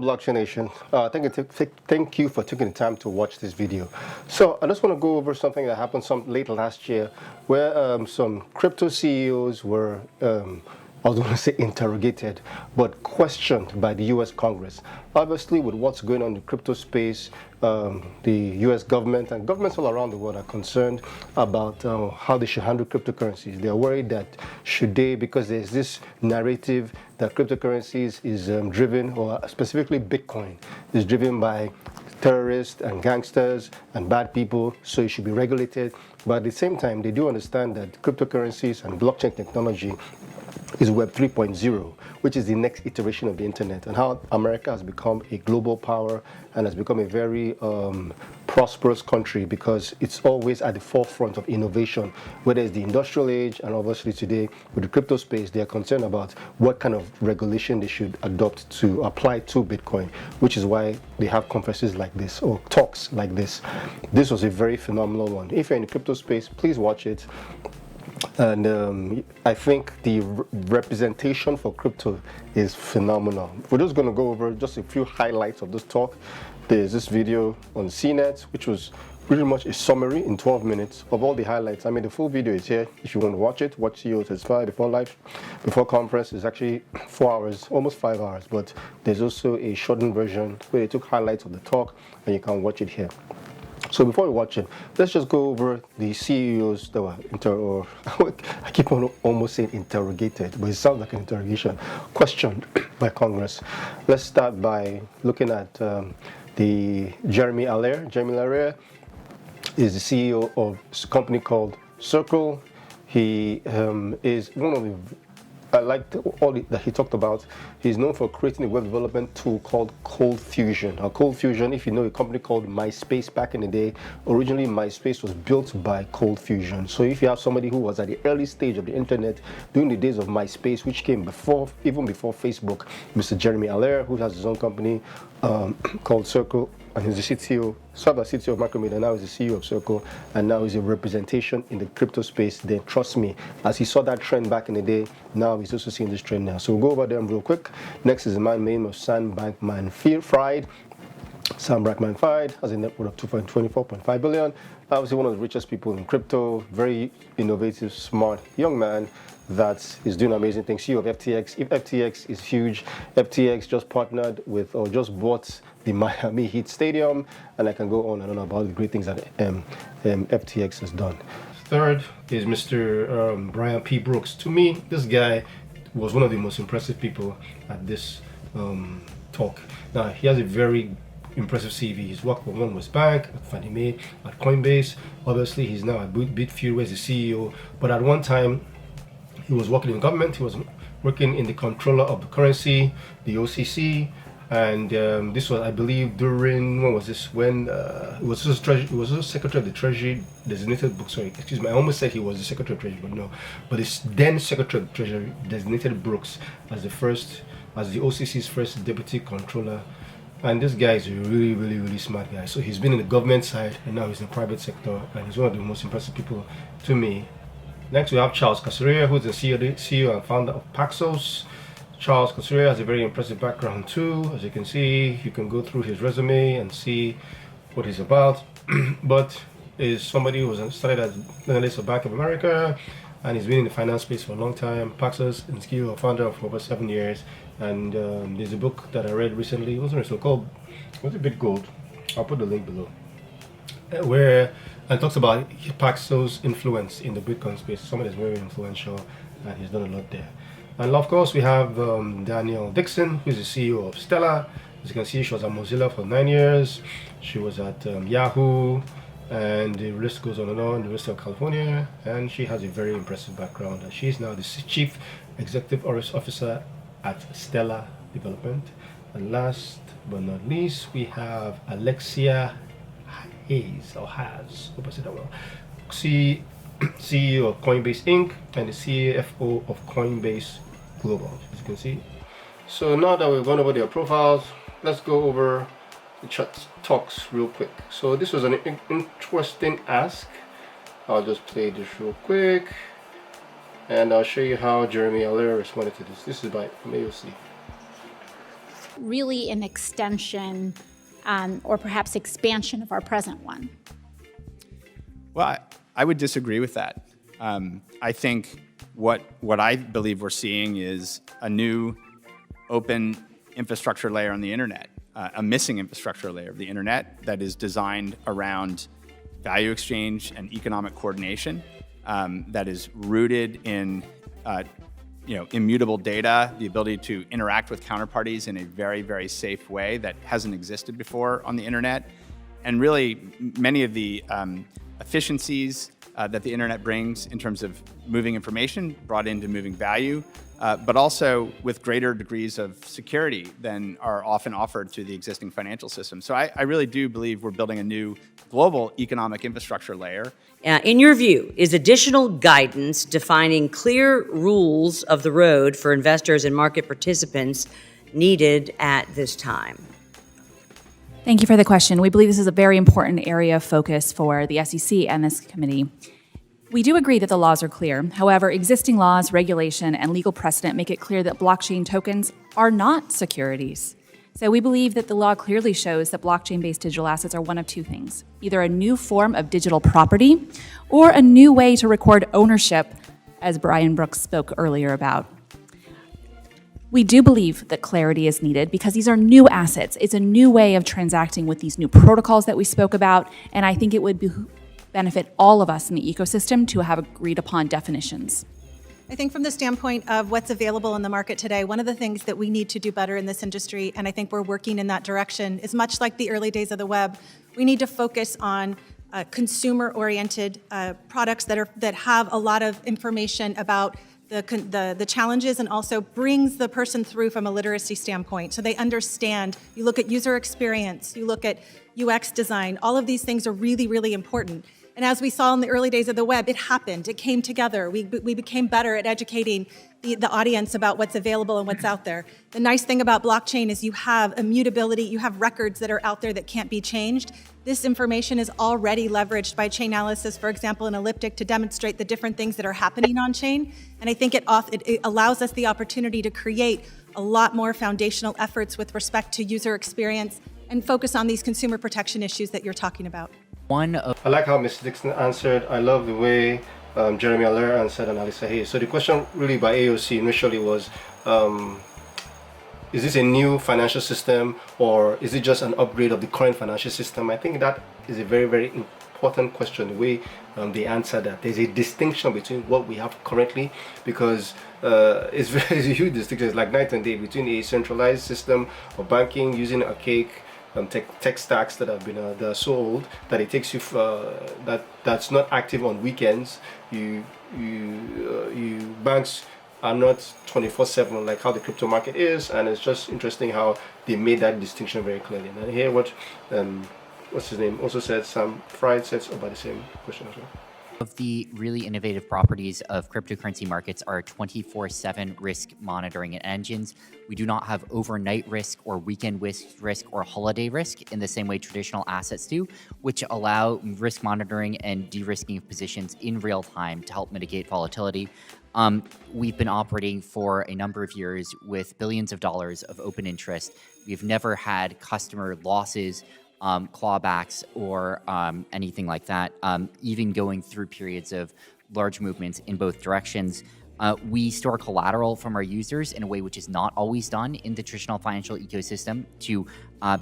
Blockchain Nation. Thank you for taking the time to watch this video. So I just want to go over something that happened late last year where some crypto CEOs were, I was going to say interrogated, but questioned by the US Congress. Obviously, with what's going on in the crypto space, the US government and governments all around the world are concerned about how they should handle cryptocurrencies. They are worried that should they, because there's this narrative that cryptocurrencies is driven, or specifically Bitcoin, is driven by terrorists and gangsters and bad people, so it should be regulated. But at the same time, they do understand that cryptocurrencies and blockchain technology is Web 3.0, which is the next iteration of the internet, and how America has become a global power and has become a very prosperous country because it's always at the forefront of innovation, whether it's the industrial age and obviously today with the crypto space. They are concerned about what kind of regulation they should adopt to apply to Bitcoin, which is why they have conferences like this or talks like this. This was a very phenomenal one. If you're in the crypto space, please watch it. And I think the representation for crypto is phenomenal. We're just going to go over just a few highlights of this talk. There's this video on CNET, which was pretty much a summary in 12 minutes of all the highlights. I mean, the full video is here. If you want to watch it, watch CEO Testify before conference. It's actually 4 hours, almost 5 hours. But there's also a shortened version where they took highlights of the talk, and you can watch it here. So before we watch it, let's just go over the CEOs that were I keep on almost saying interrogated, but it sounds like an interrogation, questioned by Congress. Let's start by looking at the Jeremy Allaire. Jeremy Allaire is the CEO of a company called Circle. He is one of the, I liked all that he talked about. He's known for creating a web development tool called Cold Fusion. Now, Cold Fusion, if you know a company called MySpace back in the day, originally MySpace was built by Cold Fusion. So if you have somebody who was at the early stage of the internet during the days of MySpace, which came before, even before Facebook, Mr. Jeremy Allaire, who has his own company called Circle, and he's the CTO, served as CTO of Micromedia, now he's the CEO of Circle, and now he's a representation in the crypto space. Then trust me, as he saw that trend back in the day, now he's also seeing this trend now. So we'll go over them real quick. Next is a man named Sam Bankman-Fried. Sam Bankman-Fried has a net worth of 24.5 billion. Obviously one of the richest people in crypto, very innovative, smart young man that is doing amazing things. CEO of FTX. If FTX is huge, FTX just partnered with or just bought the Miami Heat Stadium, and I can go on and on about the great things that FTX has done. Third is Mr. Brian P. Brooks. To me, this guy was one of the most impressive people at this talk. Now, he has a very impressive CV. He's worked for One West Bank, at Fannie Mae, at Coinbase. Obviously, he's now at Bitfuel, where he's the CEO. But at one time, he was working in government. He was working in the controller of the currency, the OCC. And this was, I believe, during, when was this? When it was just Secretary of the Treasury designated book. Sorry, excuse me. I almost said he was the Secretary of Treasury, but no. But it's then Secretary of the Treasury designated Brooks as the OCC's first deputy controller. And this guy is a really smart guy. So he's been in the government side, and now he's in the private sector, and he's one of the most impressive people to me. Next, we have Charles Casarea, who's the CEO and founder of Paxos. Charles Casarea has a very impressive background too. As you can see, you can go through his resume and see what he's about. But is somebody who was started as analyst of Bank of America, and he's been in the finance space for a long time. Paxos is CEO, founder for over 7 years. And there's a book that I read recently. It wasn't so called, what's it, Bitgold? I'll put the link below. Where it talks about Paxos' influence in the Bitcoin space. Somebody that's very influential, and he's done a lot there. And of course, we have Danielle Dixon, who's the CEO of Stellar. As you can see, she was at Mozilla for 9 years. She was at Yahoo, and the list goes on and on, the University of California. And she has a very impressive background. And she's now the Chief Executive Officer at Stellar Development. And last but not least, we have Alexia Hayes, or Has, hope I said that well, CEO of Coinbase Inc. and the CFO of Coinbase Global, as you can see. So now that we've gone over their profiles, let's go over the chat talks real quick. So this was an interesting ask. I'll just play this real quick, and I'll show you how Jeremy Allaire responded to this. This is from AOC. really an extension or perhaps expansion of our present one? Well, I would disagree with that. I think what I believe we're seeing is a new open infrastructure layer on the internet, a missing infrastructure layer of the internet that is designed around value exchange and economic coordination, that is rooted in immutable data, the ability to interact with counterparties in a very, very safe way that hasn't existed before on the internet. And really, many of the efficiencies that the internet brings in terms of moving information brought into moving value, but also with greater degrees of security than are often offered through the existing financial system. So I really do believe we're building a new global economic infrastructure layer. In your view, is additional guidance defining clear rules of the road for investors and market participants needed at this time? Thank you for the question. We believe this is a very important area of focus for the SEC and this committee. We do agree that the laws are clear. However, existing laws, regulation, and legal precedent make it clear that blockchain tokens are not securities. So we believe that the law clearly shows that blockchain-based digital assets are one of two things: either a new form of digital property or a new way to record ownership, as Brian Brooks spoke earlier about. We do believe that clarity is needed because these are new assets. It's a new way of transacting with these new protocols that we spoke about, and I think it would benefit all of us in the ecosystem to have agreed upon definitions. I think from the standpoint of what's available in the market today, one of the things that we need to do better in this industry, and I think we're working in that direction, is much like the early days of the web, we need to focus on consumer-oriented products that have a lot of information about the challenges and also brings the person through from a literacy standpoint so they understand. You look at user experience, you look at UX design, all of these things are really, really important. And as we saw in the early days of the web, it happened, it came together. We became better at educating the audience about what's available and what's out there. The nice thing about blockchain is you have immutability, you have records that are out there that can't be changed. This information is already leveraged by Chainalysis, for example, in Elliptic, to demonstrate the different things that are happening on chain. And I think it allows us the opportunity to create a lot more foundational efforts with respect to user experience and focus on these consumer protection issues that you're talking about. I like how Ms. Dixon answered. I love the way Jeremy Allaire answered and Alisa Hayes. So the question really by AOC initially was, is this a new financial system or is it just an upgrade of the current financial system? I think that is a very, very important question, the way they answer that. There's a distinction between what we have currently, because it's a huge distinction. It's like night and day between a centralized system of banking using archaic tech stacks that have been that are so old that it takes you that's not active on weekends. Banks are not 24/7 like how the crypto market is, and it's just interesting how they made that distinction very clearly. And I hear what what's his name also said, Sam Fried said about the same question as well. Of the really innovative properties of cryptocurrency markets are 24/7 risk monitoring engines. We do not have overnight risk or weekend risk or holiday risk in the same way traditional assets do, which allow risk monitoring and de-risking of positions in real time to help mitigate volatility. We've been operating for a number of years with billions of dollars of open interest. We've never had customer losses, clawbacks, or anything like that, even going through periods of large movements in both directions. We store collateral from our users in a way which is not always done in the traditional financial ecosystem to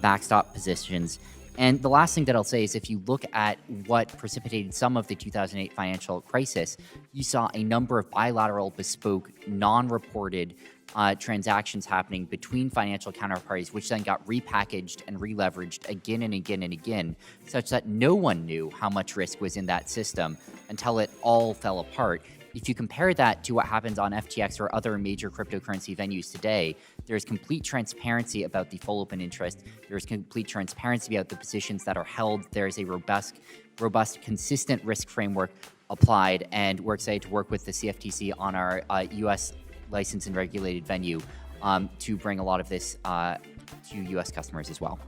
backstop positions. And the last thing that I'll say is if you look at what precipitated some of the 2008 financial crisis, you saw a number of bilateral, bespoke, non-reported transactions happening between financial counterparties, which then got repackaged and re-leveraged again and again and again, such that no one knew how much risk was in that system until it all fell apart. If you compare that to what happens on FTX or other major cryptocurrency venues today, there's complete transparency about the full open interest. There's complete transparency about the positions that are held. There's a robust, consistent risk framework applied, and we're excited to work with the CFTC on our U.S. licensed and regulated venue to bring a lot of this to U.S. customers as well.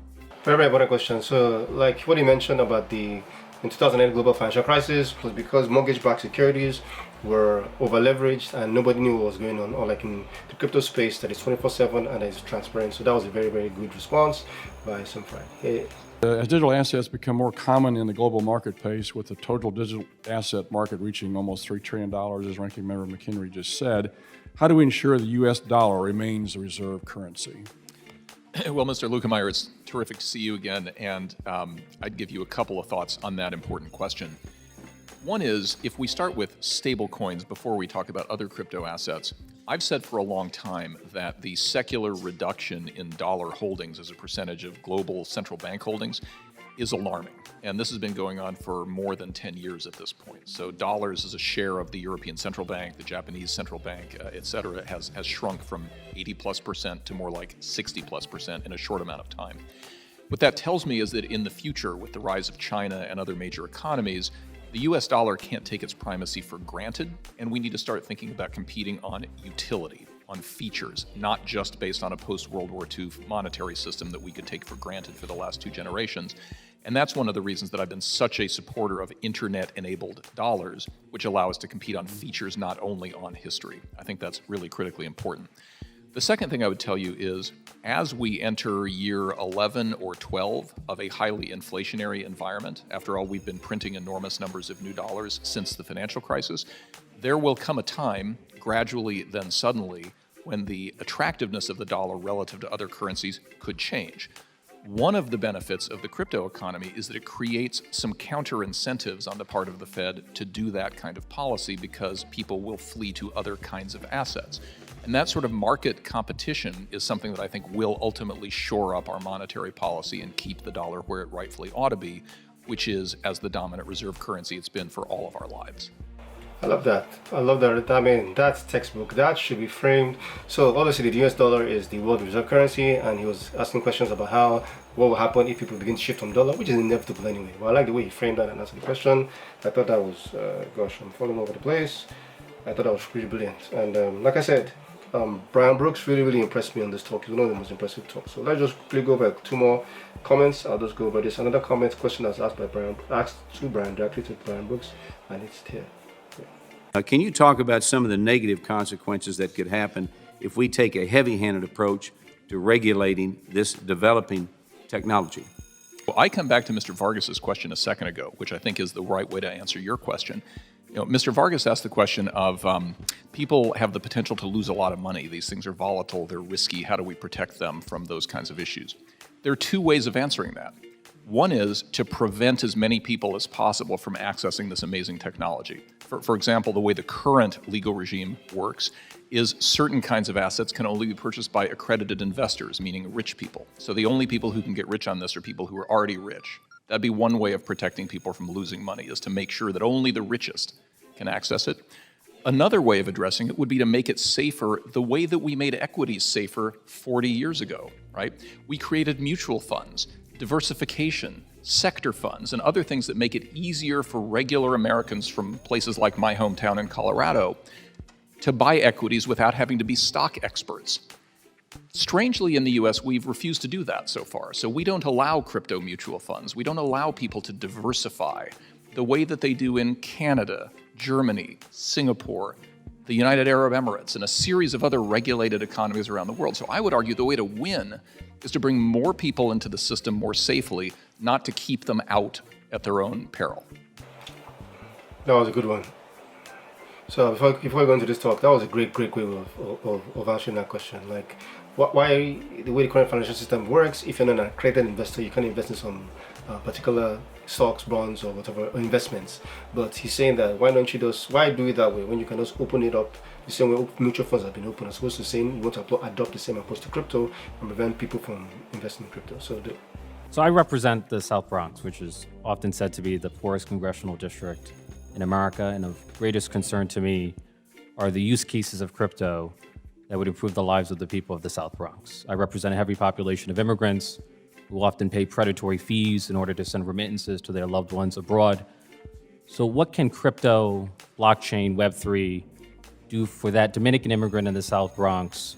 Very, very important question. So, like what you mentioned about the in 2008 global financial crisis was because mortgage-backed securities were over-leveraged and nobody knew what was going on, or like in the crypto space that is 24/7 and is transparent. So that was a very, very good response by some friend. Hey. As digital assets become more common in the global marketplace, with the total digital asset market reaching almost $3 trillion, as Ranking Member McHenry just said, how do we ensure the U.S. dollar remains the reserve currency? Well, Mr. Lukemeyer, it's terrific to see you again, and I'd give you a couple of thoughts on that important question. One is, if we start with stable coins before we talk about other crypto assets, I've said for a long time that the secular reduction in dollar holdings as a percentage of global central bank holdings is alarming. And this has been going on for more than 10 years at this point. So dollars as a share of the European Central Bank, the Japanese Central Bank, et cetera, has shrunk from 80+% to more like 60+% in a short amount of time. What that tells me is that in the future, with the rise of China and other major economies, the US dollar can't take its primacy for granted, and we need to start thinking about competing on utility, on features, not just based on a post-World War II monetary system that we could take for granted for the last 2 generations. And that's one of the reasons that I've been such a supporter of internet-enabled dollars, which allow us to compete on features, not only on history. I think that's really critically important. The second thing I would tell you is, as we enter year 11 or 12 of a highly inflationary environment, after all, we've been printing enormous numbers of new dollars since the financial crisis, there will come a time, gradually then suddenly, when the attractiveness of the dollar relative to other currencies could change. One of the benefits of the crypto economy is that it creates some counter incentives on the part of the Fed to do that kind of policy, because people will flee to other kinds of assets. And that sort of market competition is something that I think will ultimately shore up our monetary policy and keep the dollar where it rightfully ought to be, which is as the dominant reserve currency it's been for all of our lives. I love that. I love that. I mean, that's textbook. That should be framed. So obviously the US dollar is the world reserve currency, and he was asking questions about what will happen if people begin to shift from dollar, which is inevitable anyway. But I like the way he framed that and answered the question. I thought that was, gosh, I'm falling over the place. I thought that was pretty brilliant. And like I said, Brian Brooks really impressed me on this talk. He was one of the most impressive talks. So let's just quickly go over 2 more comments. I'll just go over this. Another question that's asked to Brian, directly to Brian Brooks, and it's here. Can you talk about some of the negative consequences that could happen if we take a heavy-handed approach to regulating this developing technology? Well, I come back to Mr. Vargas's question a second ago, which I think is the right way to answer your question. You know, Mr. Vargas asked the question of people have the potential to lose a lot of money. These things are volatile, they're risky. How do we protect them from those kinds of issues? There are 2 ways of answering that. One is to prevent as many people as possible from accessing this amazing technology. For example, the way the current legal regime works is certain kinds of assets can only be purchased by accredited investors, meaning rich people. So the only people who can get rich on this are people who are already rich. That'd be one way of protecting people from losing money, is to make sure that only the richest can access it. Another way of addressing it would be to make it safer the way that we made equities safer 40 years ago, right? We created mutual funds, diversification, sector funds, and other things that make it easier for regular Americans from places like my hometown in Colorado to buy equities without having to be stock experts. Strangely, in the US, we've refused to do that so far. So we don't allow crypto mutual funds. We don't allow people to diversify the way that they do in Canada, Germany, Singapore, the United Arab Emirates, and a series of other regulated economies around the world. So I would argue the way to win is to bring more people into the system more safely, not to keep them out at their own peril. That was a good one. So before I go into this talk, that was a great way of answering that question. Like, why the way the current financial system works, if you're not an accredited investor, you can't invest in some particular stocks, bonds, or whatever, or investments. But he's saying that why do it that way when you can just open it up the same way mutual funds have been open, as opposed to saying you want to adopt the same approach to crypto and prevent people from investing in crypto. So I represent the South Bronx, which is often said to be the poorest congressional district in America, and of greatest concern to me are the use cases of crypto that would improve the lives of the people of the South Bronx. I represent a heavy population of immigrants who often pay predatory fees in order to send remittances to their loved ones abroad. So what can crypto, blockchain, Web3 do for that Dominican immigrant in the South Bronx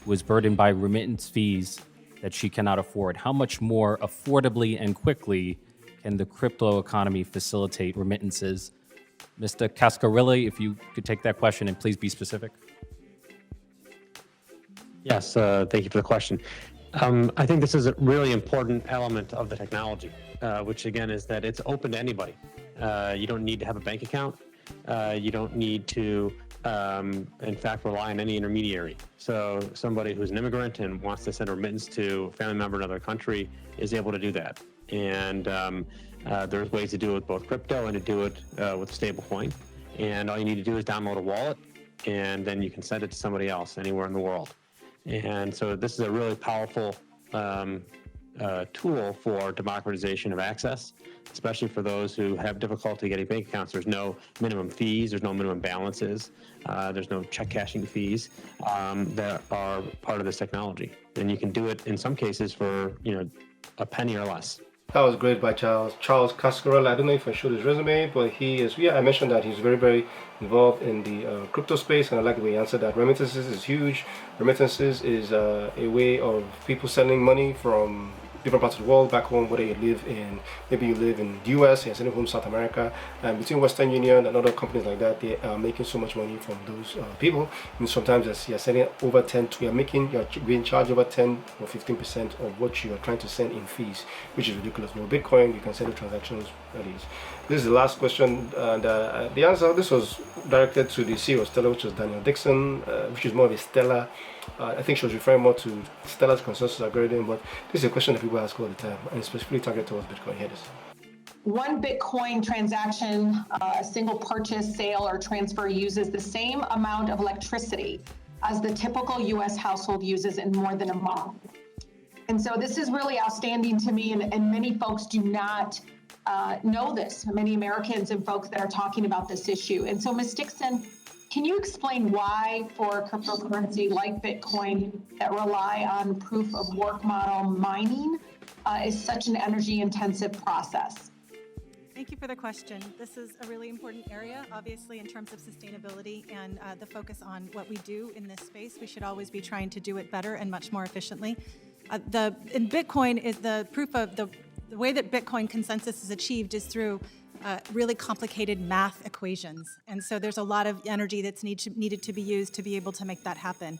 who is burdened by remittance fees that she cannot afford? How much more affordably and quickly can the crypto economy facilitate remittances? Mr. Cascarilla, if you could take that question and please be specific. Yes, thank you for the question. I think this is a really important element of the technology, which again is that it's open to anybody. You don't need to have a bank account. You don't need to, in fact, rely on any intermediary. So somebody who's an immigrant and wants to send a remittance to a family member in another country is able to do that. And there's ways to do it with both crypto and to do it with a stable coin. And all you need to do is download a wallet, and then you can send it to somebody else anywhere in the world. And so this is a really powerful tool for democratization of access, especially for those who have difficulty getting bank accounts. There's no minimum fees, there's no minimum balances, there's no check cashing fees that are part of this technology. And you can do it in some cases for, a penny or less. That was great by Charles Cascarilla. I don't know if I showed his resume, but he is, I mentioned that he's very, very involved in the crypto space, and I like the way he answered that. Remittances is huge. Remittances is a way of people sending money from different parts of the world back home, whether you live in, maybe you live in the US, you're sending home South America, and between Western Union and other companies like that, they are making so much money from those people. And sometimes you're sending over 10, you're being charged over 10 or 15% of what you are trying to send in fees, which is ridiculous. But with Bitcoin, you can send the transactions at ease. This is the last question, and the answer, this was directed to the CEO of Stellar, which was Daniel Dixon, which is more of a Stellar. I think she was referring more to Stellar's consensus algorithm, but this is a question that people ask all the time, and specifically targeted towards Bitcoin. Here it is. One Bitcoin transaction, a single purchase, sale, or transfer uses the same amount of electricity as the typical US household uses in more than a month. And so this is really outstanding to me, and many folks do not know this, many Americans and folks that are talking about this issue. And so Ms. Dixon, can you explain why for a cryptocurrency like Bitcoin that rely on proof of work model mining is such an energy intensive process? Thank you for the question. This is a really important area, obviously, in terms of sustainability and the focus on what we do in this space. We should always be trying to do it better and much more efficiently. In Bitcoin is the proof of the way that Bitcoin consensus is achieved is through really complicated math equations. And so there's a lot of energy that's needed to be used to be able to make that happen.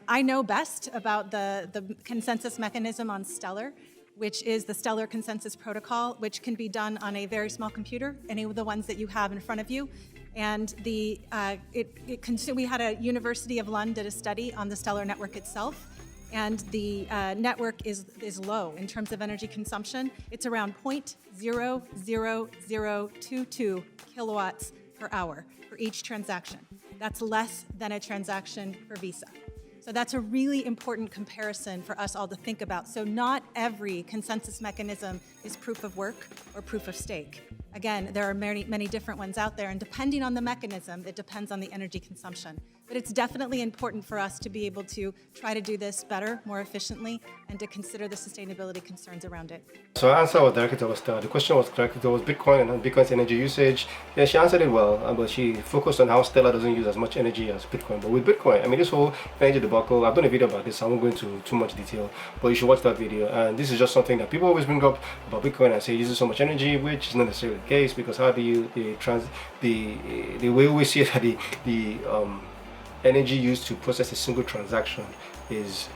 I know best about the consensus mechanism on Stellar, which is the Stellar Consensus Protocol, which can be done on a very small computer, any of the ones that you have in front of you. And we had a University of London did a study on the Stellar network itself, and the network is low in terms of energy consumption. It's around 0.00022 kilowatts per hour for each transaction. That's less than a transaction for Visa. So that's a really important comparison for us all to think about. So not every consensus mechanism is proof of work or proof of stake. Again, there are many, many different ones out there, and depending on the mechanism, it depends on the energy consumption. But it's definitely important for us to be able to try to do this better, more efficiently, and to consider the sustainability concerns around it. So our answer was directed towards the question was directed towards Bitcoin and Bitcoin's energy usage. Yeah, she answered it well, but she focused on how Stellar doesn't use as much energy as Bitcoin. But with Bitcoin, I mean, this whole energy debacle, I've done a video about this, so I won't go into too much detail, but you should watch that video. And this is just something that people always bring up about Bitcoin and say it uses so much energy, which is not necessarily the case, because how do you, the way we see it, the energy used to process a single transaction is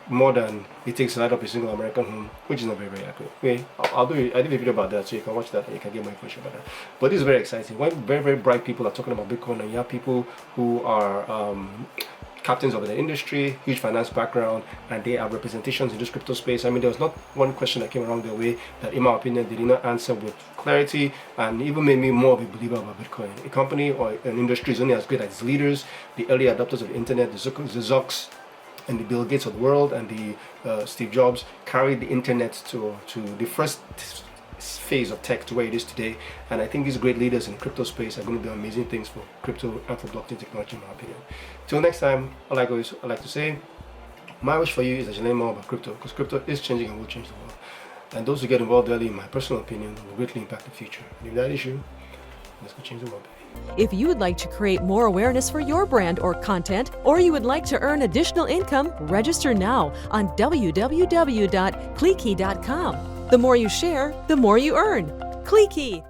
more than it takes to light up a single American home, which is not very, very accurate. Okay, I did a video about that, so you can watch that and you can get more information about that. But this is very exciting. When very, very bright people are talking about Bitcoin, and you have people who are captains of the industry, huge finance background, and they are representations in this crypto space. I mean, there was not one question that came around their way that, in my opinion, they did not answer with clarity, and even made me more of a believer about Bitcoin. A company or an industry is only as good as its leaders, the early adopters of the internet, the Zucks, and the Bill Gates of the world, and the Steve Jobs carried the internet to the first phase of tech to where it is today. And I think these great leaders in crypto space are going to do amazing things for crypto and for blockchain technology, in my opinion. Till next time, all I like to say, my wish for you is that you learn more about crypto, because crypto is changing and will change the world. And those who get involved early, in my personal opinion, will greatly impact the future. And if that issue, let's go change the world. If you would like to create more awareness for your brand or content, or you would like to earn additional income, register now on www.Kleekey.com. The more you share, the more you earn. Cliquey.